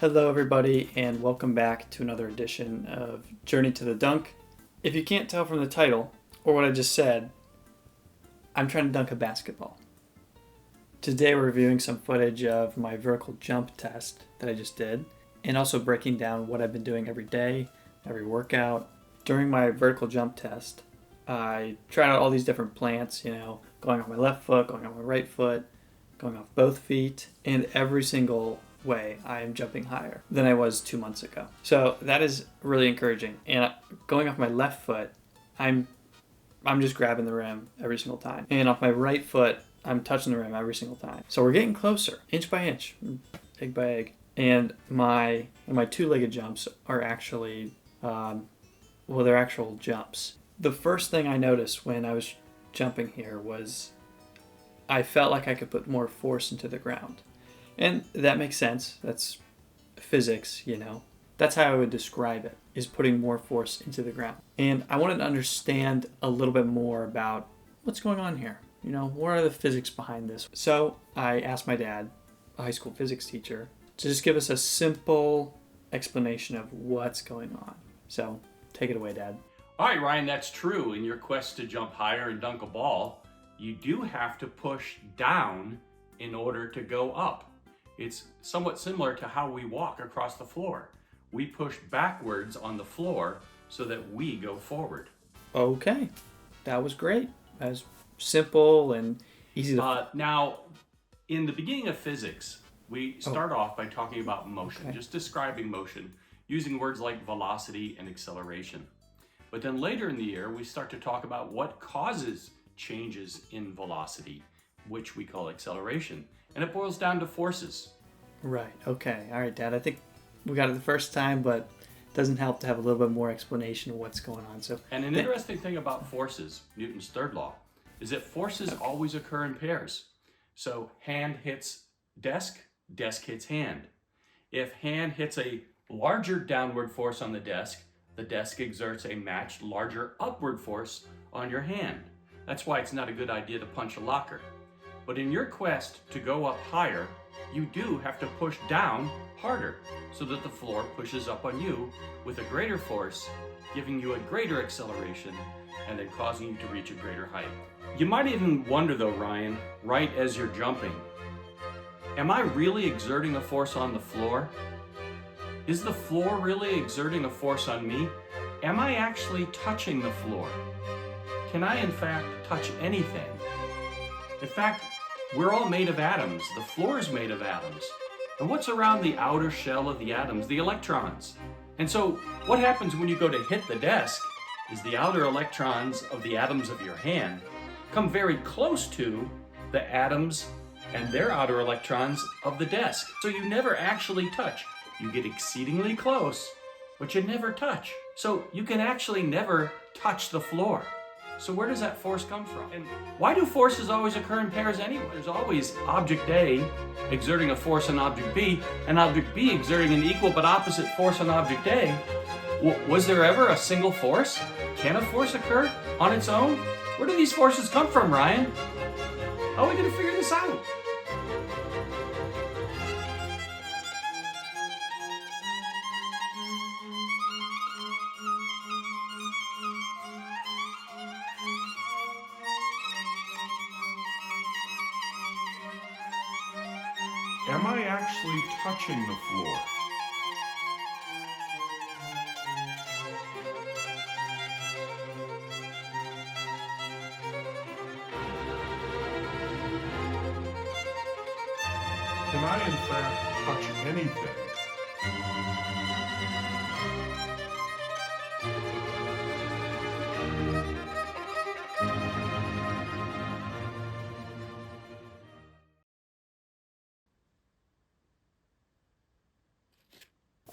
Hello everybody and welcome back to another edition of Journey to the Dunk. If you can't tell from the title or what I just said, I'm trying to dunk a basketball. Today we're reviewing some footage of my vertical jump test that I just did and also breaking down what I've been doing every day, every workout. During my vertical jump test, I tried out all these different plants, going on my left foot, going on my right foot, going off both feet, and every single way I am jumping higher than I was 2 months ago. So that is really encouraging. And going off my left foot, I'm just grabbing the rim every single time. And off my right foot, I'm touching the rim every single time. So we're getting closer, inch by inch, egg by egg. And my two-legged jumps are actually, they're actual jumps. The first thing I noticed when I was jumping here was I felt like I could put more force into the ground. And that makes sense. That's physics, That's how I would describe it, is putting more force into the ground. And I wanted to understand a little bit more about what's going on here. What are the physics behind this? So I asked my dad, a high school physics teacher, to just give us a simple explanation of what's going on. So take it away, Dad. All right, Ryan, that's true. In your quest to jump higher and dunk a ball, you do have to push down in order to go up. It's somewhat similar to how we walk across the floor. We push backwards on the floor so that we go forward. Okay, that was great. That was simple and easy to... Now, in the beginning of physics, we start off by talking about motion, just describing motion, using words like velocity and acceleration. But then later in the year, we start to talk about what causes changes in velocity, which we call acceleration. And it boils down to forces. Right, okay. All right, Dad, I think we got it the first time, but it doesn't help to have a little bit more explanation of what's going on. And an interesting thing about forces, Newton's third law, is that forces always occur in pairs. So hand hits desk, desk hits hand. If hand hits a larger downward force on the desk exerts a matched larger upward force on your hand. That's why it's not a good idea to punch a locker. But in your quest to go up higher, you do have to push down harder so that the floor pushes up on you with a greater force, giving you a greater acceleration and then causing you to reach a greater height. You might even wonder though, Ryan, right as you're jumping, am I really exerting a force on the floor? Is the floor really exerting a force on me? Am I actually touching the floor? Can I in fact touch anything? In fact, we're all made of atoms. The floor is made of atoms. And what's around the outer shell of the atoms? The electrons. And so what happens when you go to hit the desk is the outer electrons of the atoms of your hand come very close to the atoms and their outer electrons of the desk. So you never actually touch. You get exceedingly close, but you never touch. So you can actually never touch the floor. So where does that force come from? And why do forces always occur in pairs anyway? There's always object A exerting a force on object B, and object B exerting an equal but opposite force on object A. Was there ever a single force? Can a force occur on its own? Where do these forces come from, Ryan? How are we going to figure this out? Am I actually touching the floor? Can I in fact touch anything?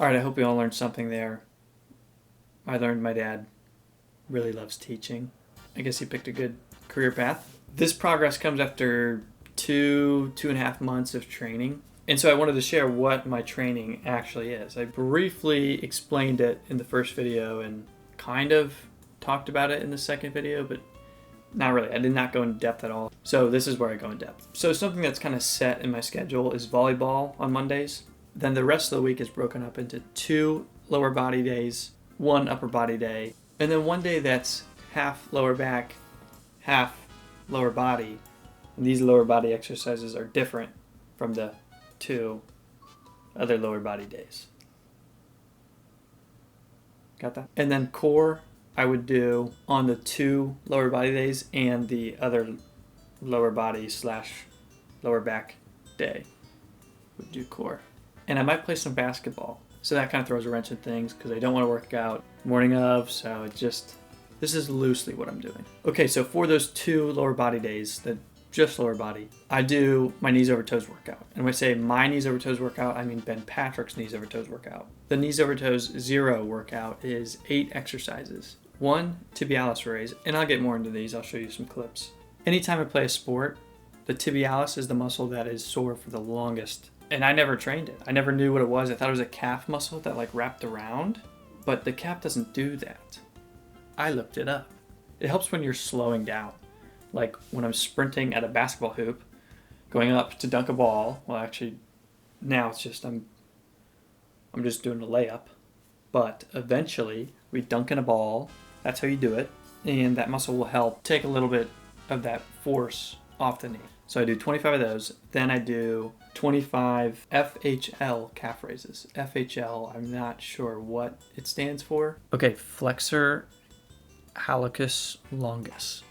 All right, I hope you all learned something there. I learned my dad really loves teaching. I guess he picked a good career path. This progress comes after two and a half months of training. And so I wanted to share what my training actually is. I briefly explained it in the first video and kind of talked about it in the second video, but not really. I did not go in depth at all. So this is where I go in depth. So something that's kind of set in my schedule is volleyball on Mondays. Then the rest of the week is broken up into 2 lower body days, 1 upper body day, and then 1 day that's half lower back, half lower body. And these lower body exercises are different from the 2 other lower body days. Got that? And then core I would do on the 2 lower body days and the other lower body / lower back day. Would do core. And I might play some basketball. So that kind of throws a wrench in things because I don't want to work out morning of, so this is loosely what I'm doing. Okay, so for those 2 lower body days, just lower body, I do my knees over toes workout. And when I say my knees over toes workout, I mean Ben Patrick's knees over toes workout. The knees over toes 0 workout is 8 exercises. 1, tibialis raise, and I'll get more into these, I'll show you some clips. Anytime I play a sport, the tibialis is the muscle that is sore for the longest. And I never trained it. I never knew what it was. I thought it was a calf muscle that like wrapped around, but the calf doesn't do that. I looked it up. It helps when you're slowing down. Like when I'm sprinting at a basketball hoop, going up to dunk a ball. Well, actually, now it's just I'm just doing a layup. But eventually, we dunk in a ball. That's how you do it. And that muscle will help take a little bit of that force off the knee. So I do 25 of those. Then I do 25 FHL calf raises. FHL, I'm not sure what it stands for. Okay, flexor hallucis longus.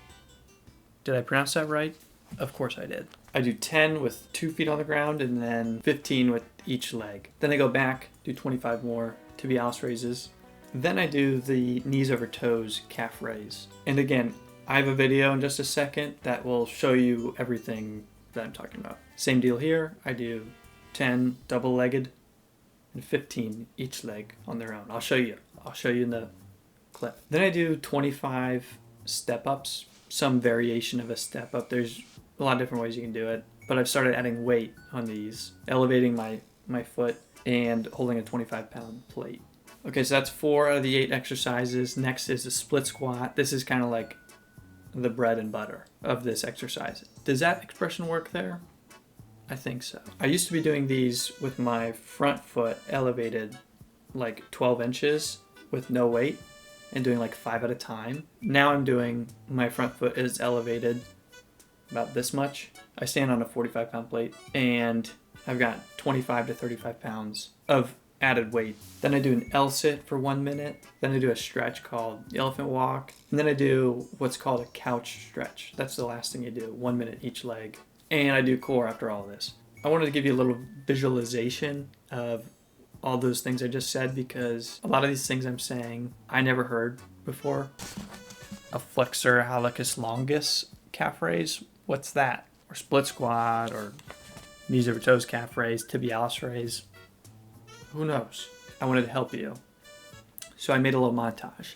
Did I pronounce that right? Of course I did. I do 10 with 2 feet on the ground and then 15 with each leg. Then I go back, do 25 more tibialis raises. Then I do the knees over toes calf raise. And again, I have a video in just a second that will show you everything that I'm talking about. Same deal here. I do 10 double-legged and 15 each leg on their own. I'll show you in the clip. Then I do 25 step-ups, some variation of a step-up. There's a lot of different ways you can do it, but I've started adding weight on these, elevating my foot and holding a 25-pound plate. Okay, so that's 4 out of the 8 exercises. Next is a split squat. This is kind of like the bread and butter of this exercise. Does that expression work there? I think so. I used to be doing these with my front foot elevated like 12 inches with no weight and doing like 5 at a time. Now I'm doing my front foot is elevated about this much. I stand on a 45-pound plate and I've got 25 to 35 pounds of added weight. Then I do an L-sit for 1 minute. Then I do a stretch called the elephant walk. And then I do what's called a couch stretch. That's the last thing you do, 1 minute each leg. And I do core after all this. I wanted to give you a little visualization of all those things I just said because a lot of these things I'm saying I never heard before. A flexor hallucis longus calf raise, what's that? Or split squat, or knees over toes calf raise, tibialis raise. Who knows? I wanted to help you. So I made a little montage.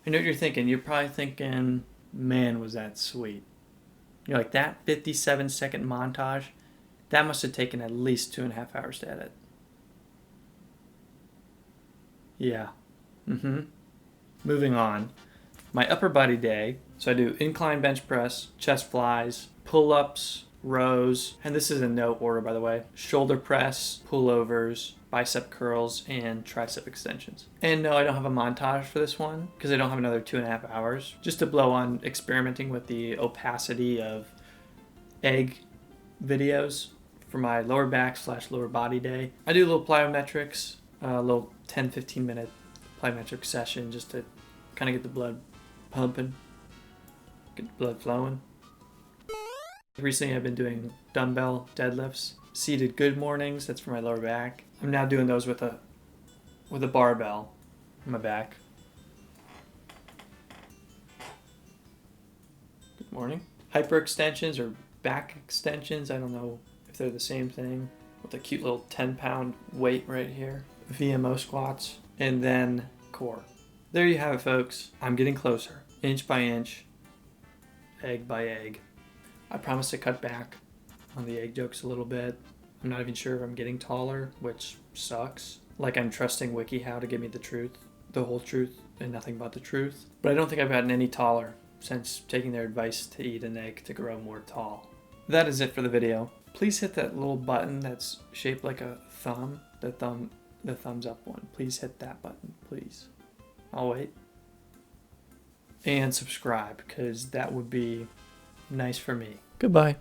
I know what you're thinking. You're probably thinking, man, was that sweet. You're like, that 57-second montage, that must have taken at least 2.5 hours to edit. Yeah. Moving on. My upper body day, so I do incline bench press, chest flies, pull-ups, rows, and this is in no order, by the way, shoulder press, pullovers, bicep curls, and tricep extensions. And no, I don't have a montage for this one because I don't have another 2.5 hours. Just to blow on experimenting with the opacity of egg videos for my lower back / lower body day. I do little plyometrics a little 10-15 minute plyometric session just to kind of get the blood pumping, get the blood flowing. Recently I've been doing dumbbell deadlifts, seated good mornings, that's for my lower back. I'm now doing those with a barbell on my back. Good morning. Hyperextensions or back extensions, I don't know if they're the same thing, with a cute little 10-pound weight right here. VMO squats, and then core. There you have it, folks. I'm getting closer, inch by inch, egg by egg. I promise to cut back on the egg jokes a little bit. I'm not even sure if I'm getting taller, which sucks. Like I'm trusting WikiHow to give me the truth, the whole truth, and nothing but the truth. But I don't think I've gotten any taller since taking their advice to eat an egg to grow more tall. That is it for the video. Please hit that little button that's shaped like a thumb, the thumbs up one. Please hit that button, please. I'll wait. And subscribe, because that would be nice for me. Goodbye.